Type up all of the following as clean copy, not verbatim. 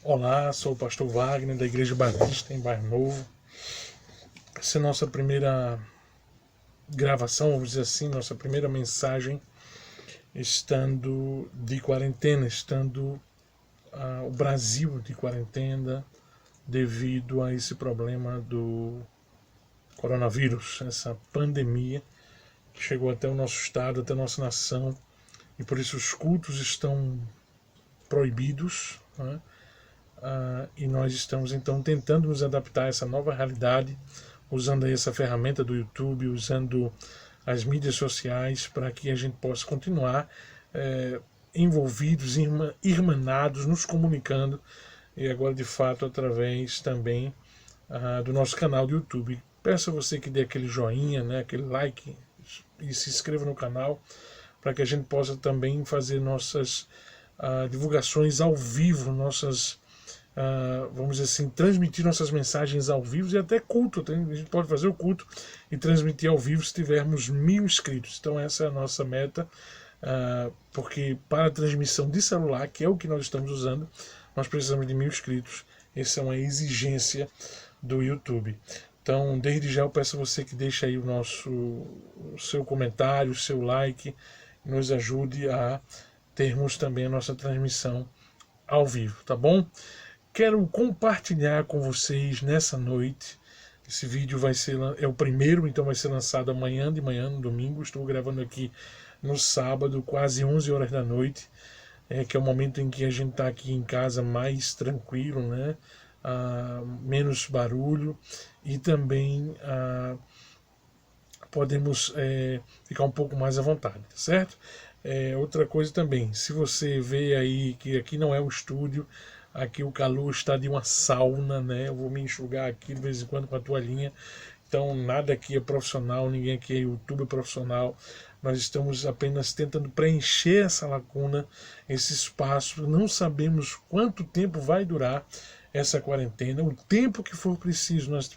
Olá, sou o pastor Wagner da Igreja Batista em Bairro Novo. Essa é a nossa primeira gravação, vamos dizer assim, nossa primeira mensagem estando de quarentena, estando o Brasil de quarentena devido a esse problema do coronavírus, essa pandemia que chegou até o nosso estado, até a nossa nação, e por isso os cultos estão proibidos, né? E nós estamos então tentando nos adaptar a essa nova realidade, usando aí essa ferramenta do YouTube, usando as mídias sociais para que a gente possa continuar envolvidos, irmanados, nos comunicando, e agora de fato através também do nosso canal do YouTube. Peço a você que dê aquele joinha, né, aquele like e se inscreva no canal para que a gente possa também fazer nossas divulgações ao vivo, nossas vamos dizer assim, transmitir nossas mensagens ao vivo e até culto. A gente pode fazer o culto e transmitir ao vivo se tivermos 1000 inscritos. Então essa é a nossa meta, porque para a transmissão de celular, que é o que nós estamos usando, nós precisamos de 1000 inscritos. Essa é uma exigência do YouTube. Então, desde já eu peço a você que deixe aí o seu comentário, o seu like, e nos ajude a termos também a nossa transmissão ao vivo, tá bom? Quero compartilhar com vocês nessa noite. Esse vídeo é o primeiro, então vai ser lançado amanhã de manhã, no domingo. Estou gravando aqui no sábado, quase 11 horas da noite, que é o momento em que a gente está aqui em casa mais tranquilo, né? Menos barulho, e também podemos ficar um pouco mais à vontade, certo? Outra coisa também, se você vê aí que aqui não é um estúdio, aqui o calor está de uma sauna, né? Eu vou me enxugar aqui de vez em quando com a toalhinha. Então nada aqui é profissional, ninguém aqui é youtuber profissional. Nós estamos apenas tentando preencher essa lacuna, esse espaço. Não sabemos quanto tempo vai durar essa quarentena. O tempo que for preciso, nós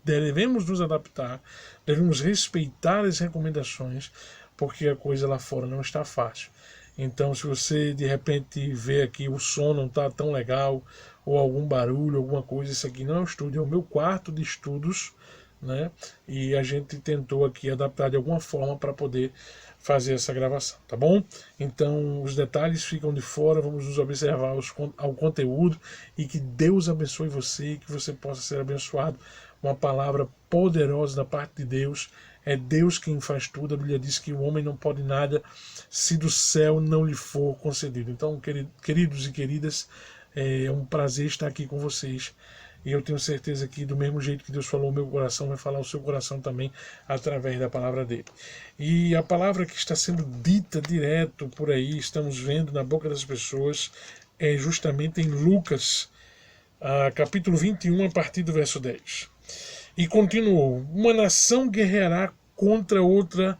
devemos nos adaptar, devemos respeitar as recomendações, porque a coisa lá fora não está fácil. Então, se você de repente vê aqui o som não está tão legal, ou algum barulho, alguma coisa, isso aqui não é um estúdio, é o meu quarto de estudos, né? E a gente tentou aqui adaptar de alguma forma para poder fazer essa gravação, tá bom? Então, os detalhes ficam de fora, vamos nos observar ao conteúdo, e que Deus abençoe você, e que você possa ser abençoado. Uma palavra poderosa da parte de Deus. É Deus quem faz tudo. A Bíblia diz que o homem não pode nada se do céu não lhe for concedido. Então, queridos e queridas, é um prazer estar aqui com vocês. E eu tenho certeza que do mesmo jeito que Deus falou o meu coração, vai falar o seu coração também através da palavra dele. E a palavra que está sendo dita direto por aí, estamos vendo na boca das pessoas, é justamente em Lucas, capítulo 21, a partir do verso 10. E continuou: uma nação guerreará contra outra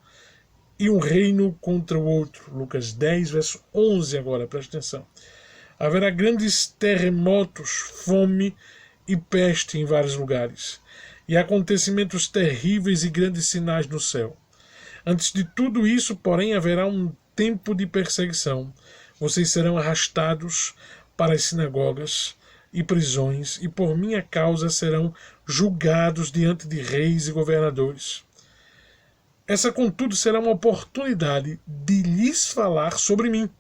e um reino contra o outro. Lucas 10, verso 11 agora, presta atenção. Haverá grandes terremotos, fome e peste em vários lugares, e acontecimentos terríveis e grandes sinais no céu. Antes de tudo isso, porém, haverá um tempo de perseguição. Vocês serão arrastados para as sinagogas e prisões, e por minha causa serão julgados diante de reis e governadores. Essa, contudo, será uma oportunidade de lhes falar sobre mim.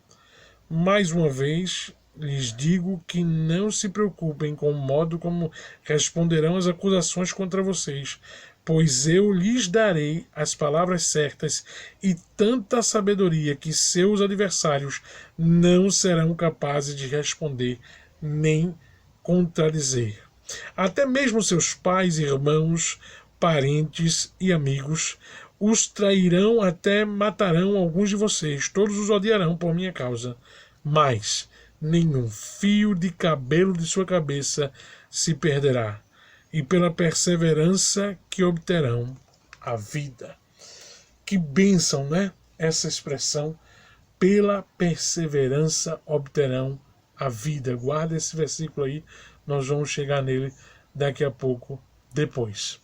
Mais uma vez, lhes digo que não se preocupem com o modo como responderão as acusações contra vocês, pois eu lhes darei as palavras certas e tanta sabedoria que seus adversários não serão capazes de responder nem contradizer. Até mesmo seus pais, irmãos, parentes e amigos os trairão, até matarão alguns de vocês. Todos os odiarão por minha causa, mas nenhum fio de cabelo de sua cabeça se perderá, e pela perseverança que obterão a vida. Que bênção, né? Essa expressão, pela perseverança obterão a vida. Guarda esse versículo aí, nós vamos chegar nele daqui a pouco, depois.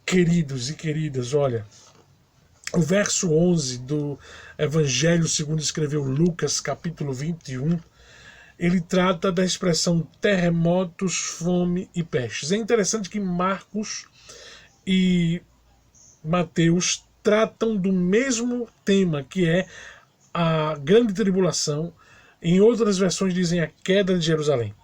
Queridos e queridas, olha, o verso 11 do Evangelho segundo escreveu Lucas, capítulo 21, ele trata da expressão terremotos, fome e pestes. É interessante que Marcos e Mateus tratam do mesmo tema, que é a grande tribulação. Em outras versões dizem a queda de Jerusalém.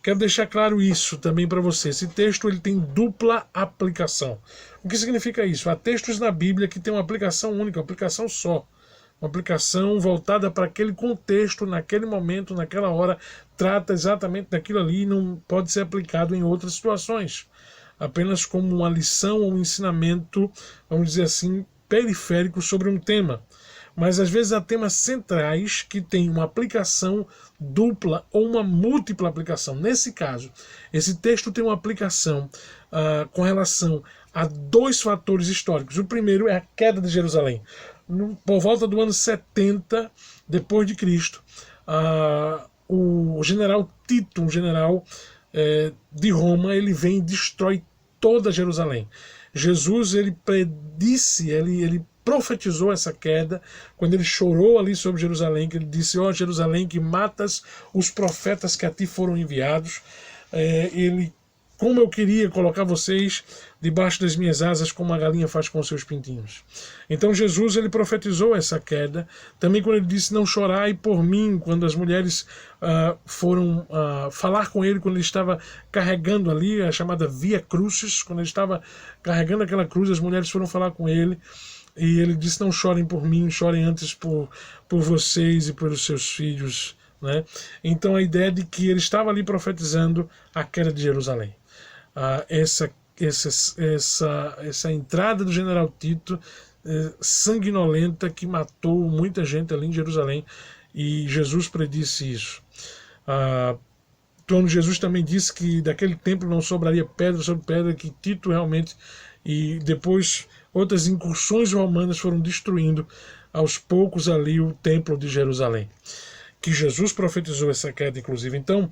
Quero deixar claro isso também para você. Esse texto ele tem dupla aplicação. O que significa isso? Há textos na Bíblia que têm uma aplicação única, uma aplicação só. Uma aplicação voltada para aquele contexto, naquele momento, naquela hora, trata exatamente daquilo ali e não pode ser aplicado em outras situações. Apenas como uma lição ou um ensinamento, vamos dizer assim, periférico sobre um tema. Mas às vezes há temas centrais que têm uma aplicação dupla ou uma múltipla aplicação. Nesse caso, esse texto tem uma aplicação com relação a dois fatores históricos. O primeiro é a queda de Jerusalém. Por volta do ano 70 depois de Cristo, o general Tito, um general de Roma, ele vem e destrói toda Jerusalém. Jesus ele predisse, ele profetizou essa queda quando ele chorou ali sobre Jerusalém, que ele disse: ó Jerusalém, que matas os profetas que a ti foram enviados. Ele, como eu queria colocar vocês debaixo das minhas asas, como a galinha faz com os seus pintinhos. Então Jesus ele profetizou essa queda. Também quando ele disse: não chorai por mim, quando as mulheres foram falar com ele, quando ele estava carregando ali a chamada Via Crucis, quando ele estava carregando aquela cruz, as mulheres foram falar com ele. E ele disse: não chorem por mim, chorem antes por vocês e pelos seus filhos. Né? Então a ideia de que ele estava ali profetizando a queda de Jerusalém. Essa entrada do general Tito sanguinolenta que matou muita gente ali em Jerusalém, e Jesus predisse isso. Quando Jesus também disse que daquele templo não sobraria pedra sobre pedra, que Tito realmente, e depois outras incursões romanas foram destruindo aos poucos ali o templo de Jerusalém, que Jesus profetizou essa queda, inclusive. Então,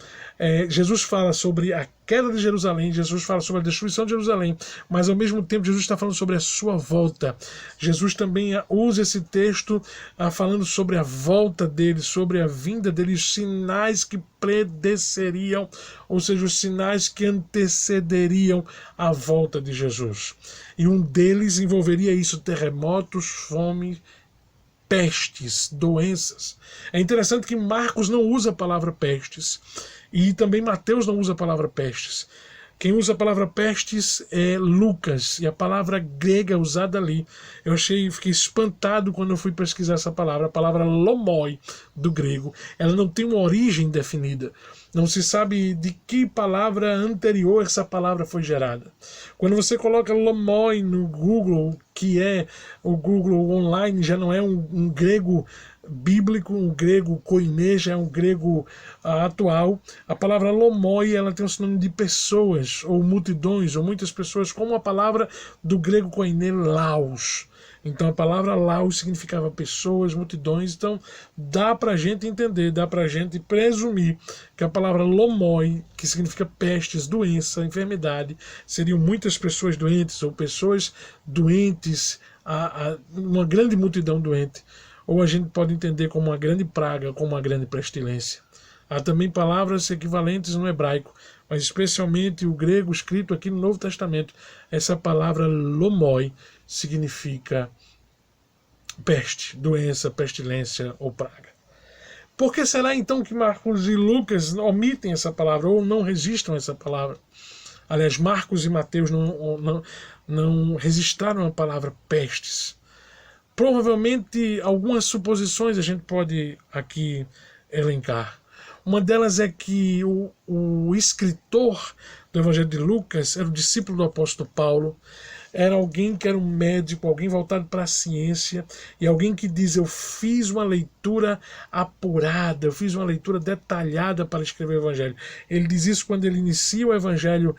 Jesus fala sobre a queda de Jerusalém, Jesus fala sobre a destruição de Jerusalém, mas ao mesmo tempo Jesus está falando sobre a sua volta. Jesus também usa esse texto falando sobre a volta dele, sobre a vinda dele, os sinais que predeceriam, ou seja, os sinais que antecederiam a volta de Jesus. E um deles envolveria isso: terremotos, fome, pestes, doenças. É interessante que Marcos não usa a palavra pestes e também Mateus não usa a palavra pestes. Quem usa a palavra pestes é Lucas, e a palavra grega usada ali, fiquei espantado quando eu fui pesquisar essa palavra, a palavra lomoi do grego. Ela não tem uma origem definida. Não se sabe de que palavra anterior essa palavra foi gerada. Quando você coloca lomoi no Google, que é o Google online, já não é um grego bíblico, um grego koiné, já é um grego atual. A palavra lomoi, ela tem o sinônimo de pessoas, ou multidões, ou muitas pessoas, como a palavra do grego koiné, laos. Então a palavra laos significava pessoas, multidões. Então dá para a gente entender, dá para a gente presumir que a palavra lomoi, que significa pestes, doença, enfermidade, seriam muitas pessoas doentes, ou pessoas doentes, uma grande multidão doente. Ou a gente pode entender como uma grande praga, como uma grande pestilência. Há também palavras equivalentes no hebraico, mas especialmente o grego escrito aqui no Novo Testamento. Essa palavra lomoi significa peste, doença, pestilência ou praga. Por que será então que Marcos e Lucas omitem essa palavra ou não registram essa palavra? Aliás, Marcos e Mateus não registraram a palavra pestes. Provavelmente algumas suposições a gente pode aqui elencar. Uma delas é que o escritor do Evangelho de Lucas era o discípulo do apóstolo Paulo, era alguém que era um médico, alguém voltado para a ciência, e alguém que diz: eu fiz uma leitura apurada, eu fiz uma leitura detalhada para escrever o Evangelho. Ele diz isso quando ele inicia o Evangelho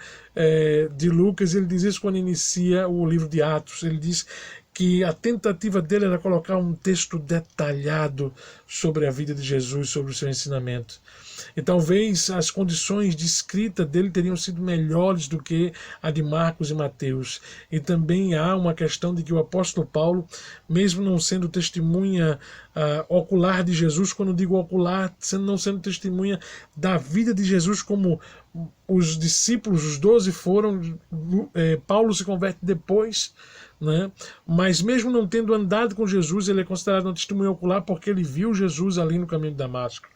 de Lucas, ele diz isso quando inicia o livro de Atos. Ele diz que a tentativa dele era colocar um texto detalhado sobre a vida de Jesus, sobre o seu ensinamento. E talvez as condições de escrita dele teriam sido melhores do que a de Marcos e Mateus. E também há uma questão de que o apóstolo Paulo, mesmo não sendo testemunha ocular de Jesus, quando digo ocular, não sendo testemunha da vida de Jesus como os discípulos, os 12 foram, Paulo se converte depois, né? Mas mesmo não tendo andado com Jesus, ele é considerado um testemunho ocular porque ele viu Jesus ali no caminho de Damasco.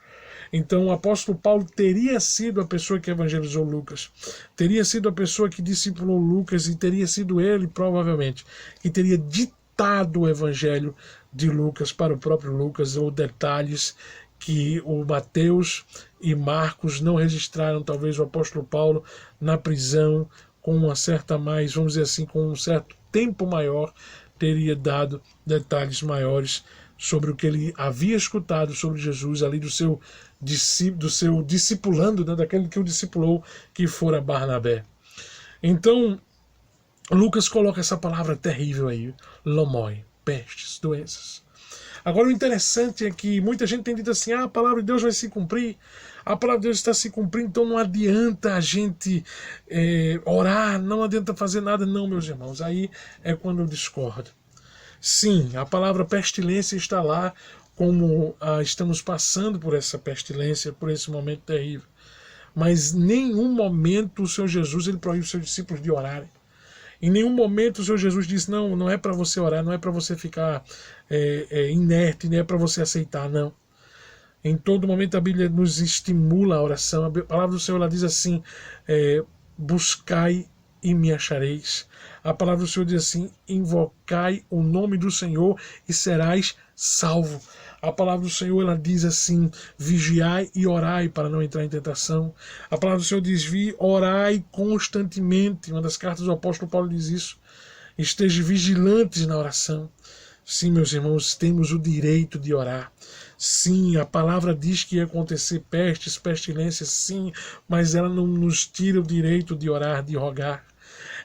Então o apóstolo Paulo teria sido a pessoa que evangelizou Lucas, teria sido a pessoa que discipulou Lucas e teria sido ele, provavelmente, que teria ditado o evangelho de Lucas para o próprio Lucas, ou detalhes que o Mateus e Marcos não registraram, talvez o apóstolo Paulo na prisão, com uma certa mais, vamos dizer assim, com um certo tempo maior, teria dado detalhes maiores sobre o que ele havia escutado sobre Jesus ali do seu discipulando, né, daquele que o discipulou, que fora Barnabé. Então, Lucas coloca essa palavra terrível aí, lomoi, pestes, doenças. Agora o interessante é que muita gente tem dito assim, a palavra de Deus vai se cumprir, a palavra de Deus está se cumprindo, então não adianta a gente orar, não adianta fazer nada. Não, meus irmãos, aí é quando eu discordo. Sim, a palavra pestilência está lá, como estamos passando por essa pestilência, por esse momento terrível. Mas em nenhum momento o Senhor Jesus ele proíbe os seus discípulos de orarem. Em nenhum momento o Senhor Jesus disse, não, não é para você orar, não é para você ficar inerte, não é para você aceitar, não. Em todo momento a Bíblia nos estimula a oração. A palavra do Senhor ela diz assim, buscai e me achareis. A palavra do Senhor diz assim, invocai o nome do Senhor e serás salvo. A palavra do Senhor ela diz assim, vigiai e orai para não entrar em tentação. A palavra do Senhor diz, orai constantemente. Uma das cartas do apóstolo Paulo diz isso. Esteja vigilantes na oração. Sim, meus irmãos, temos o direito de orar. Sim, a palavra diz que ia acontecer pestes, pestilências, sim, mas ela não nos tira o direito de orar, de rogar.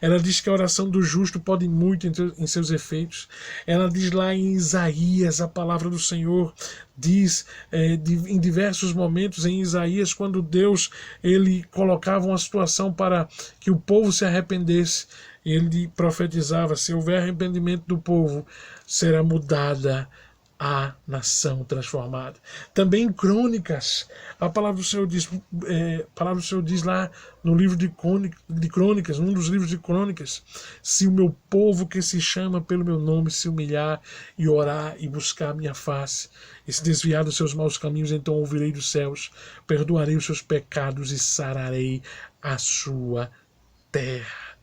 Ela diz que a oração do justo pode muito em seus efeitos. Ela diz lá em Isaías, a palavra do Senhor diz em diversos momentos em Isaías, quando Deus ele colocava uma situação para que o povo se arrependesse, ele profetizava, se houver arrependimento do povo, será mudada a nação transformada. Também em Crônicas, a palavra do Senhor diz lá no livro de Crônicas, num dos livros de Crônicas, se o meu povo que se chama pelo meu nome se humilhar e orar e buscar a minha face e se desviar dos seus maus caminhos, então ouvirei dos céus, perdoarei os seus pecados e sararei a sua terra.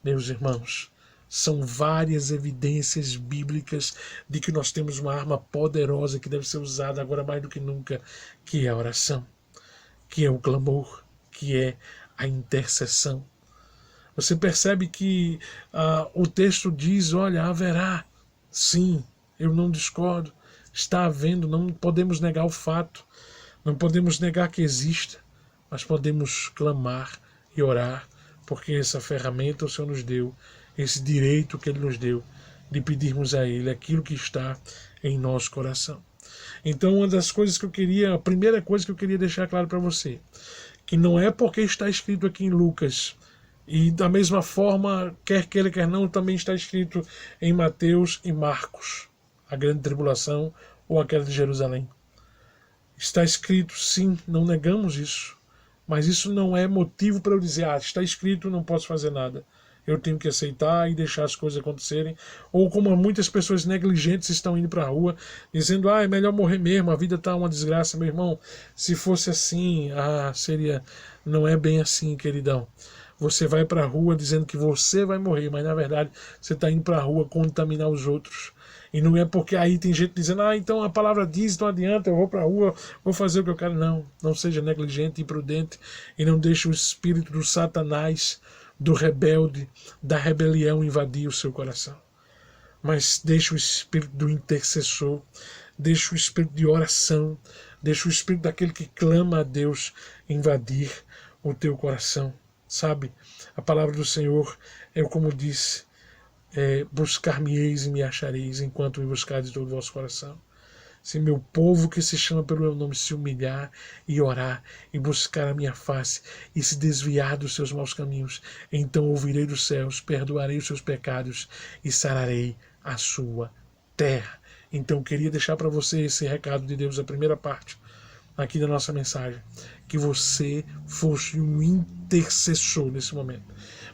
Meus irmãos, são várias evidências bíblicas de que nós temos uma arma poderosa que deve ser usada agora mais do que nunca, que é a oração, que é o clamor, que é a intercessão. Você percebe que o texto diz, olha, haverá, sim, eu não discordo, está havendo, não podemos negar o fato, não podemos negar que exista, mas podemos clamar e orar, porque essa ferramenta o Senhor nos deu, esse direito que Ele nos deu de pedirmos a Ele aquilo que está em nosso coração. Então uma das coisas que a primeira coisa que eu queria deixar claro para você, que não é porque está escrito aqui em Lucas, e da mesma forma, quer queira, quer não, também está escrito em Mateus e Marcos, a grande tribulação ou a queda de Jerusalém. Está escrito, sim, não negamos isso, mas isso não é motivo para eu dizer, está escrito, não posso fazer nada. Eu tenho que aceitar e deixar as coisas acontecerem. Ou como muitas pessoas negligentes estão indo para a rua, dizendo, é melhor morrer mesmo, a vida está uma desgraça. Meu irmão, se fosse assim, seria... Não é bem assim, queridão. Você vai para a rua dizendo que você vai morrer, mas na verdade você está indo para a rua contaminar os outros. E não é porque aí tem gente dizendo, então a palavra diz, não adianta, eu vou para a rua, vou fazer o que eu quero. Não, não seja negligente e imprudente e não deixe o espírito do Satanás, do rebelde, da rebelião invadir o seu coração. Mas deixe o espírito do intercessor, deixe o espírito de oração, deixe o espírito daquele que clama a Deus invadir o teu coração. Sabe, a palavra do Senhor, como disse, buscar-me-eis e me achareis, enquanto me buscardes de todo o vosso coração. Se meu povo que se chama pelo meu nome se humilhar e orar e buscar a minha face e se desviar dos seus maus caminhos, então ouvirei dos céus, perdoarei os seus pecados e sararei a sua terra. Então eu queria deixar para você esse recado de Deus, a primeira parte aqui da nossa mensagem, que você fosse um intercessor nesse momento.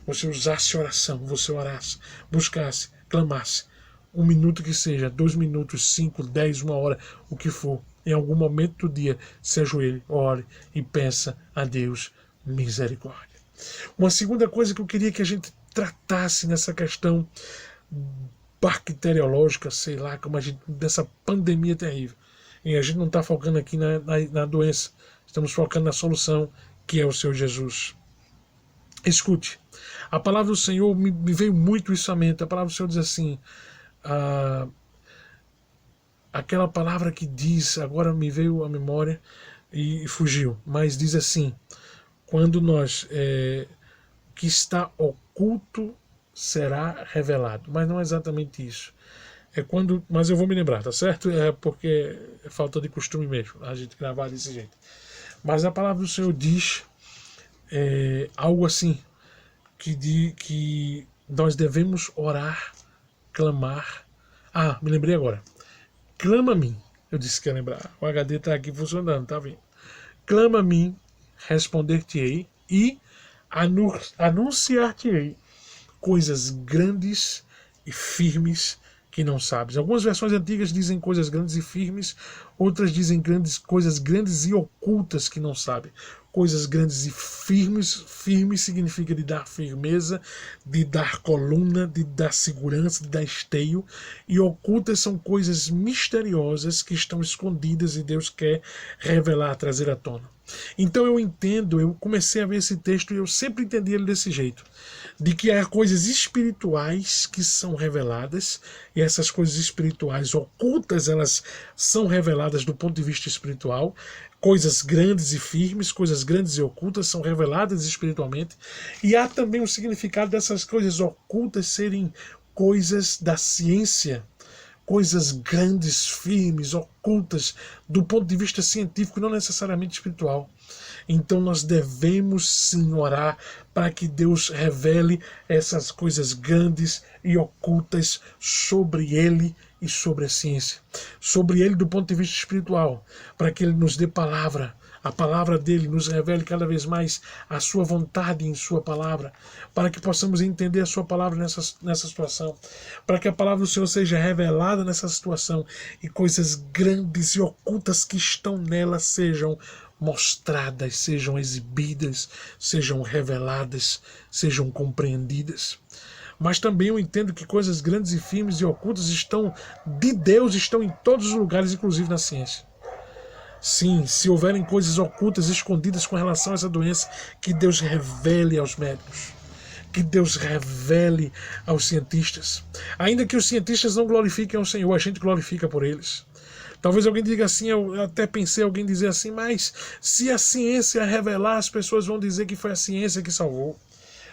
Você usasse oração, você orasse, buscasse, clamasse, 1 minuto que seja, 2 minutos, 5, 10, 1 hora, o que for, em algum momento do dia, se ajoelhe, ore e peça a Deus misericórdia. Uma segunda coisa que eu queria que a gente tratasse nessa questão bacteriológica, sei lá, como a gente, dessa pandemia terrível. E a gente não está focando aqui na doença, estamos focando na solução, que é o Senhor Jesus. Escute, a palavra do Senhor me veio muito isso à mente. A palavra do Senhor diz assim, aquela palavra que diz, agora me veio à memória e fugiu, mas diz assim, quando nós, que está oculto será revelado, mas não é exatamente isso. É quando, mas eu vou me lembrar, tá certo? É porque é falta de costume mesmo, a gente gravar desse jeito. Mas a palavra do Senhor diz algo assim, que nós devemos orar, clamar. Me lembrei agora. Clama a mim. Eu disse que ia lembrar. O HD está aqui funcionando, tá vendo? Clama a mim, responder-te-ei e anunciar-te-ei coisas grandes e firmes que não sabes. Algumas versões antigas dizem coisas grandes e firmes, outras dizem coisas grandes e ocultas que não sabem. Coisas grandes e firmes, firmes significa de dar firmeza, de dar coluna, de dar segurança, de dar esteio, e ocultas são coisas misteriosas que estão escondidas e Deus quer revelar, trazer à tona. Então eu comecei a ver esse texto e eu sempre entendi ele desse jeito, de que há coisas espirituais que são reveladas, e essas coisas espirituais ocultas, elas são reveladas do ponto de vista espiritual. Coisas grandes e firmes, coisas grandes e ocultas são reveladas espiritualmente, e há também um significado dessas coisas ocultas serem coisas da ciência, coisas grandes, firmes, ocultas, do ponto de vista científico, não necessariamente espiritual. Então nós devemos sim orar para que Deus revele essas coisas grandes e ocultas sobre Ele e sobre a ciência. Sobre Ele do ponto de vista espiritual, para que Ele nos dê palavra, a palavra dele nos revele cada vez mais a sua vontade em sua palavra, para que possamos entender a sua palavra nessa situação, para que a palavra do Senhor seja revelada nessa situação e coisas grandes e ocultas que estão nela sejam mostradas, sejam exibidas, sejam reveladas, sejam compreendidas. Mas também eu entendo que coisas grandes e firmes e ocultas estão de Deus, estão em todos os lugares, inclusive na ciência. Sim, se houverem coisas ocultas, escondidas com relação a essa doença, que Deus revele aos médicos, que Deus revele aos cientistas. Ainda que os cientistas não glorifiquem ao Senhor, a gente glorifica por eles. Talvez alguém diga assim, eu até pensei alguém dizer assim, mas se a ciência revelar, as pessoas vão dizer que foi a ciência que salvou.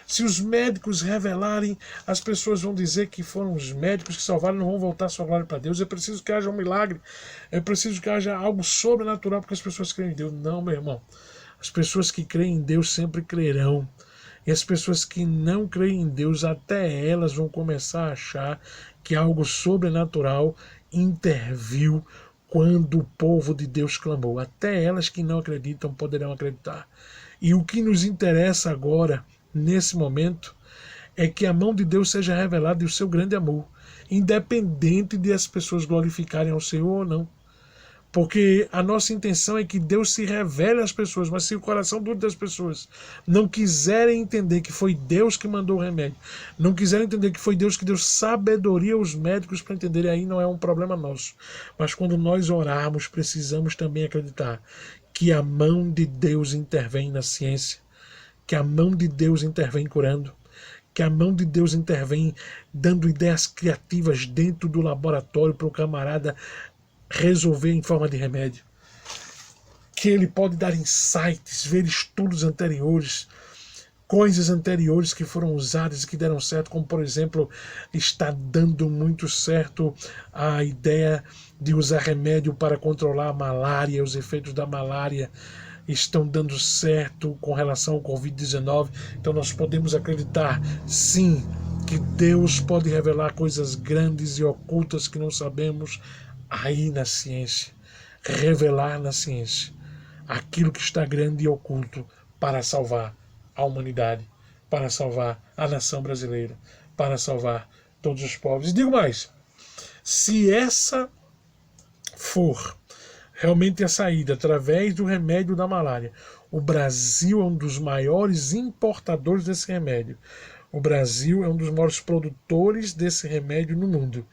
Se os médicos revelarem, as pessoas vão dizer que foram os médicos que salvaram, não vão voltar a sua glória para Deus. É preciso que haja um milagre, é preciso que haja algo sobrenatural porque as pessoas creem em Deus. Não, meu irmão. As pessoas que creem em Deus sempre crerão. E as pessoas que não creem em Deus, até elas vão começar a achar que algo sobrenatural interviu quando o povo de Deus clamou. Até elas que não acreditam poderão acreditar. E o que nos interessa agora, nesse momento, é que a mão de Deus seja revelada e o seu grande amor, independente de as pessoas glorificarem ao Senhor ou não. Porque a nossa intenção é que Deus se revele às pessoas, mas se o coração duro das pessoas não quiserem entender que foi Deus que mandou o remédio, não quiserem entender que foi Deus que deu sabedoria aos médicos para entenderem, aí não é um problema nosso. Mas quando nós orarmos, precisamos também acreditar que a mão de Deus intervém na ciência, que a mão de Deus intervém curando, que a mão de Deus intervém dando ideias criativas dentro do laboratório para o camarada resolver em forma de remédio, que ele pode dar insights, ver estudos anteriores, coisas anteriores que foram usadas e que deram certo, como por exemplo, está dando muito certo a ideia de usar remédio para controlar a malária, os efeitos da malária estão dando certo com relação ao Covid-19. Então nós podemos acreditar, sim, que Deus pode revelar coisas grandes e ocultas que não sabemos aí na ciência. Revelar na ciência aquilo que está grande e oculto para salvar a humanidade, para salvar a nação brasileira, para salvar todos os povos. E digo mais, se essa for realmente a saída através do remédio da malária, o Brasil é um dos maiores importadores desse remédio. O Brasil é um dos maiores produtores desse remédio no mundo.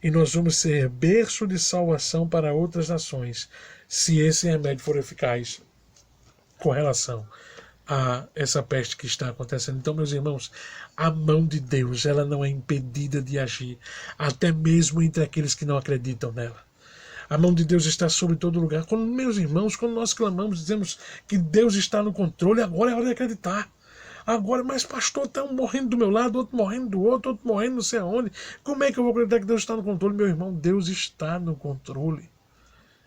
E nós vamos ser berço de salvação para outras nações, se esse remédio for eficaz com relação a essa peste que está acontecendo. Então, meus irmãos, a mão de Deus, ela não é impedida de agir, até mesmo entre aqueles que não acreditam nela. A mão de Deus está sobre todo lugar. Quando, meus irmãos, quando nós clamamos, dizemos que Deus está no controle, agora é hora de acreditar. Agora, mas pastor, está um morrendo do meu lado, outro morrendo do outro morrendo não sei aonde. Como é que eu vou acreditar que Deus está no controle? Meu irmão, Deus está no controle.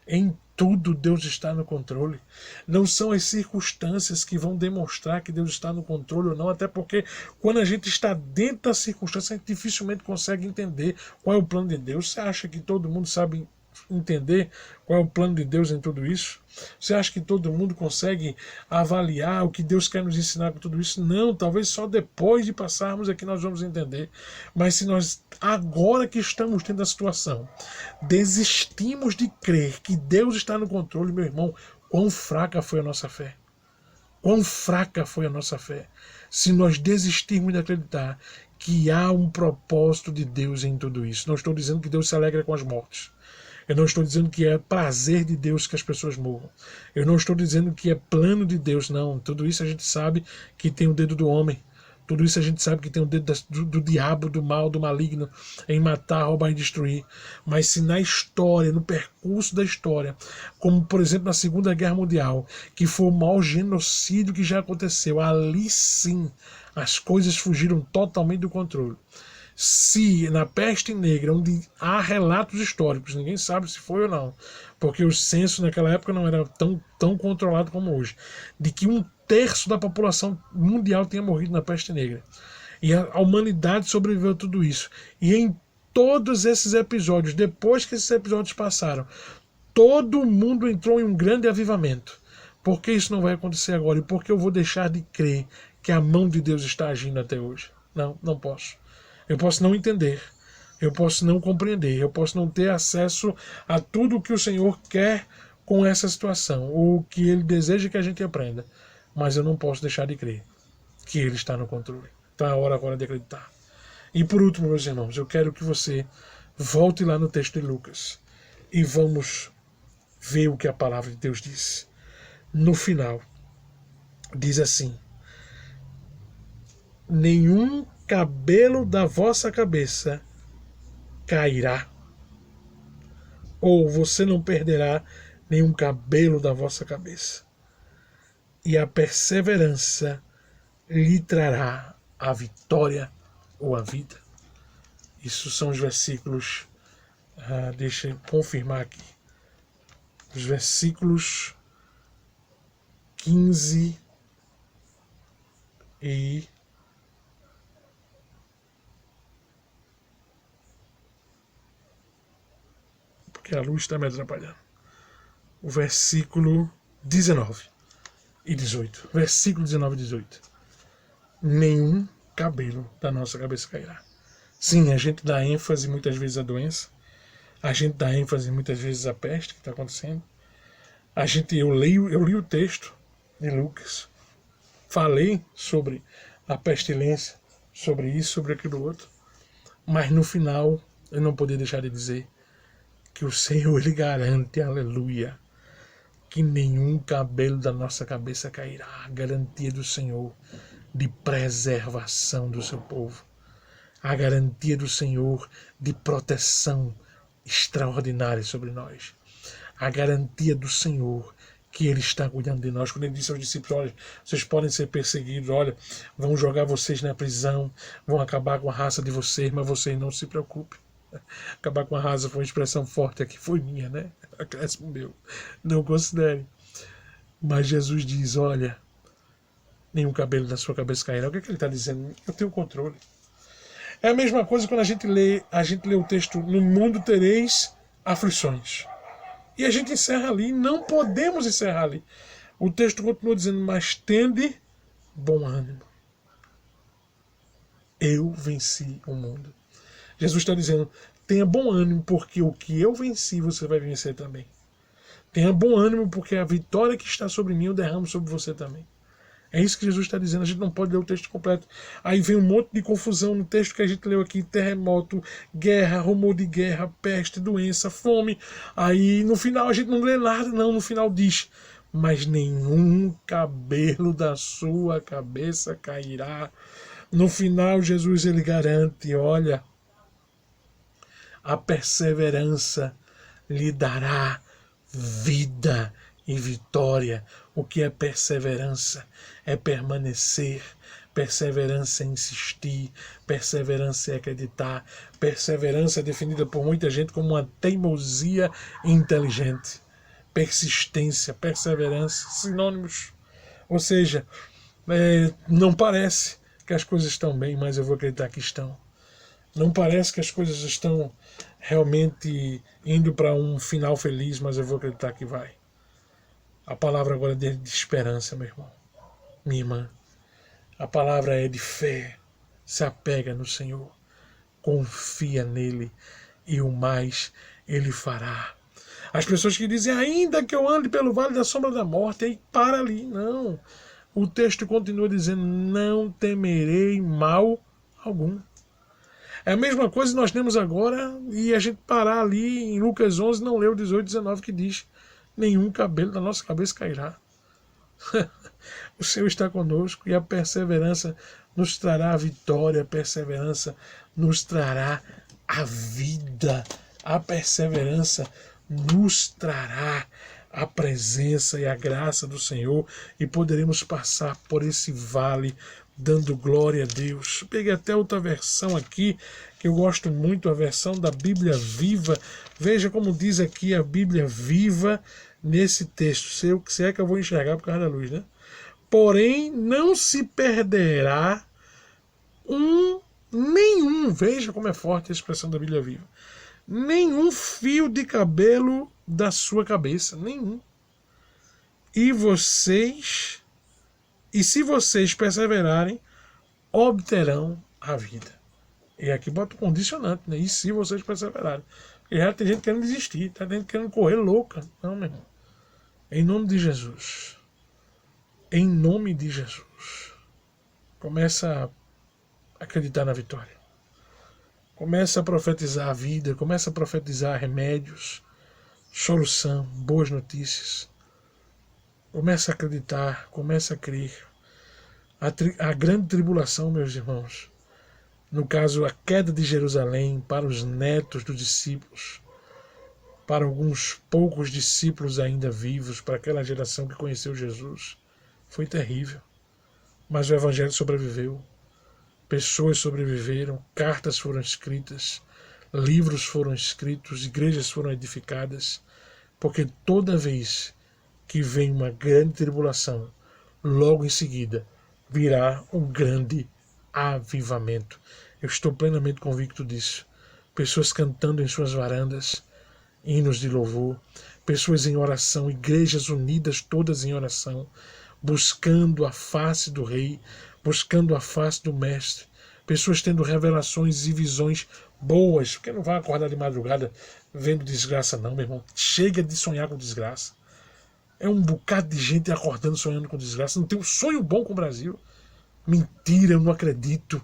Em tudo Deus está no controle. Não são as circunstâncias que vão demonstrar que Deus está no controle ou não, até porque quando a gente está dentro da circunstância, a gente dificilmente consegue entender qual é o plano de Deus. Você acha que todo mundo sabe entender qual é o plano de Deus em tudo isso? Você acha que todo mundo consegue avaliar o que Deus quer nos ensinar com tudo isso? Não, talvez só depois de passarmos aqui nós vamos entender. Mas se nós, agora que estamos tendo a situação, desistimos de crer que Deus está no controle, meu irmão, quão fraca foi a nossa fé. Quão fraca foi a nossa fé. Se nós desistirmos de acreditar que há um propósito de Deus em tudo isso. Não estou dizendo que Deus se alegra com as mortes. Eu não estou dizendo que é prazer de Deus que as pessoas morram. Eu não estou dizendo que é plano de Deus, não. Tudo isso a gente sabe que tem o dedo do homem. Tudo isso a gente sabe que tem o dedo do diabo, do mal, do maligno, em matar, roubar e destruir. Mas se na história, no percurso da história, como por exemplo na Segunda Guerra Mundial, que foi o maior genocídio que já aconteceu, ali sim as coisas fugiram totalmente do controle. Se na peste negra, onde há relatos históricos, ninguém sabe se foi ou não, porque o censo naquela época não era tão controlado como hoje, de que 1/3 da população mundial tinha morrido na peste negra. E a humanidade sobreviveu a tudo isso. E em todos esses episódios, depois que esses episódios passaram, todo mundo entrou em um grande avivamento. Por que isso não vai acontecer agora? E por que eu vou deixar de crer que a mão de Deus está agindo até hoje? Não, não posso. Eu posso não entender, eu posso não compreender, eu posso não ter acesso a tudo o que o Senhor quer com essa situação, ou que Ele deseja que a gente aprenda, mas eu não posso deixar de crer que Ele está no controle. Então é a hora agora de acreditar. E por último, meus irmãos, eu quero que você volte lá no texto de Lucas e vamos ver o que a palavra de Deus diz. No final, diz assim: nenhum cabelo da vossa cabeça cairá, ou você não perderá nenhum cabelo da vossa cabeça, e a perseverança lhe trará a vitória ou a vida. Isso são os versículos, deixa eu confirmar aqui, os versículos 15 e que a luz está me atrapalhando. O versículo 19 e 18. Versículo 19 e 18. Nenhum cabelo da nossa cabeça cairá. Sim, a gente dá ênfase muitas vezes à doença. A gente dá ênfase muitas vezes à peste que está acontecendo. Eu li o texto de Lucas. Falei sobre a pestilência, sobre isso, sobre aquilo outro. Mas no final, eu não podia deixar de dizer que o Senhor, Ele garante, aleluia, que nenhum cabelo da nossa cabeça cairá. A garantia do Senhor de preservação do seu povo. A garantia do Senhor de proteção extraordinária sobre nós. A garantia do Senhor que Ele está cuidando de nós. Quando Ele disse aos discípulos, olha, vocês podem ser perseguidos, olha, vão jogar vocês na prisão, vão acabar com a raça de vocês, mas vocês não se preocupem. Acabar com a raça foi uma expressão forte aqui, foi minha, né? Acréscimo meu. Não considere. Mas Jesus diz, olha, nenhum cabelo da sua cabeça cairá. O que é que ele está dizendo? Eu tenho controle. É a mesma coisa quando a gente lê o texto, no mundo tereis aflições. E a gente encerra ali, não podemos encerrar ali. O texto continua dizendo, mas tende bom ânimo. Eu venci o mundo. Jesus está dizendo, tenha bom ânimo, porque o que eu venci, você vai vencer também. Tenha bom ânimo, porque a vitória que está sobre mim, eu derramo sobre você também. É isso que Jesus está dizendo, a gente não pode ler o texto completo. Aí vem um monte de confusão no texto que a gente leu aqui, terremoto, guerra, rumor de guerra, peste, doença, fome. Aí no final a gente não lê nada, não, no final diz, mas nenhum cabelo da sua cabeça cairá. No final Jesus ele garante, olha, a perseverança lhe dará vida e vitória. O que é perseverança? É permanecer. Perseverança é insistir. Perseverança é acreditar. Perseverança é definida por muita gente como uma teimosia inteligente. Persistência, perseverança, sinônimos. Ou seja, não parece que as coisas estão bem, mas eu vou acreditar que estão. Não parece que as coisas estão realmente indo para um final feliz, mas eu vou acreditar que vai. A palavra agora é de esperança, meu irmão, minha irmã. A palavra é de fé. Se apega no Senhor. Confia nele e o mais ele fará. As pessoas que dizem, ainda que eu ande pelo vale da sombra da morte, aí para ali. Não. O texto continua dizendo, não temerei mal algum. É a mesma coisa que nós temos agora e a gente parar ali em Lucas 11, não leu 18, 19, que diz, nenhum cabelo da nossa cabeça cairá. O Senhor está conosco e a perseverança nos trará a vitória, a perseverança nos trará a vida, a perseverança nos trará a presença e a graça do Senhor e poderemos passar por esse vale dando glória a Deus. Peguei até outra versão aqui, que eu gosto muito, a versão da Bíblia Viva. Veja como diz aqui a Bíblia Viva nesse texto. Se é que eu vou enxergar por causa da luz, né? Porém, não se perderá nenhum, veja como é forte a expressão da Bíblia Viva, nenhum fio de cabelo da sua cabeça, nenhum. E se vocês perseverarem, obterão a vida. E aqui bota um condicionante, né? E se vocês perseverarem. Porque já tem gente querendo desistir, tá gente querendo correr louca. Não, meu irmão. Em nome de Jesus. Em nome de Jesus. Começa a acreditar na vitória. Começa a profetizar a vida, começa a profetizar remédios, solução, boas notícias. Começa a acreditar, começa a crer. A grande tribulação, meus irmãos, no caso a queda de Jerusalém para os netos dos discípulos, para alguns poucos discípulos ainda vivos, para aquela geração que conheceu Jesus, foi terrível. Mas o Evangelho sobreviveu. Pessoas sobreviveram, cartas foram escritas, livros foram escritos, igrejas foram edificadas, porque toda vez que vem uma grande tribulação, logo em seguida virá um grande avivamento. Eu estou plenamente convicto disso. Pessoas cantando em suas varandas, hinos de louvor, pessoas em oração, igrejas unidas todas em oração, buscando a face do Rei, buscando a face do Mestre, pessoas tendo revelações e visões boas, porque não vai acordar de madrugada vendo desgraça não, meu irmão. Chega de sonhar com desgraça. É um bocado de gente acordando sonhando com desgraça. Não tem um sonho bom com o Brasil. Mentira, eu não acredito.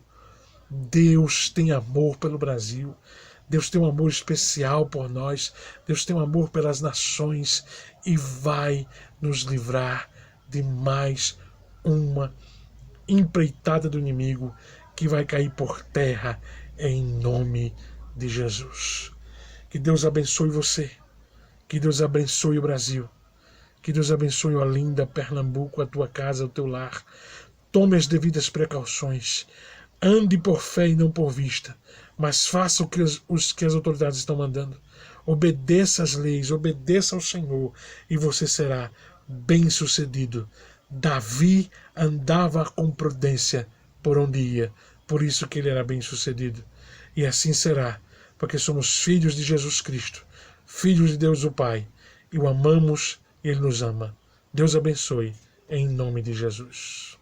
Deus tem amor pelo Brasil. Deus tem um amor especial por nós. Deus tem um amor pelas nações e vai nos livrar de mais uma empreitada do inimigo que vai cair por terra em nome de Jesus. Que Deus abençoe você. Que Deus abençoe o Brasil. Que Deus abençoe Olinda, Pernambuco, a tua casa, o teu lar. Tome as devidas precauções. Ande por fé e não por vista, mas faça o que as autoridades estão mandando. Obedeça às leis, obedeça ao Senhor e você será bem-sucedido. Davi andava com prudência por onde ia, por isso que ele era bem-sucedido. E assim será, porque somos filhos de Jesus Cristo, filhos de Deus o Pai, e o amamos e Ele nos ama. Deus abençoe, em nome de Jesus.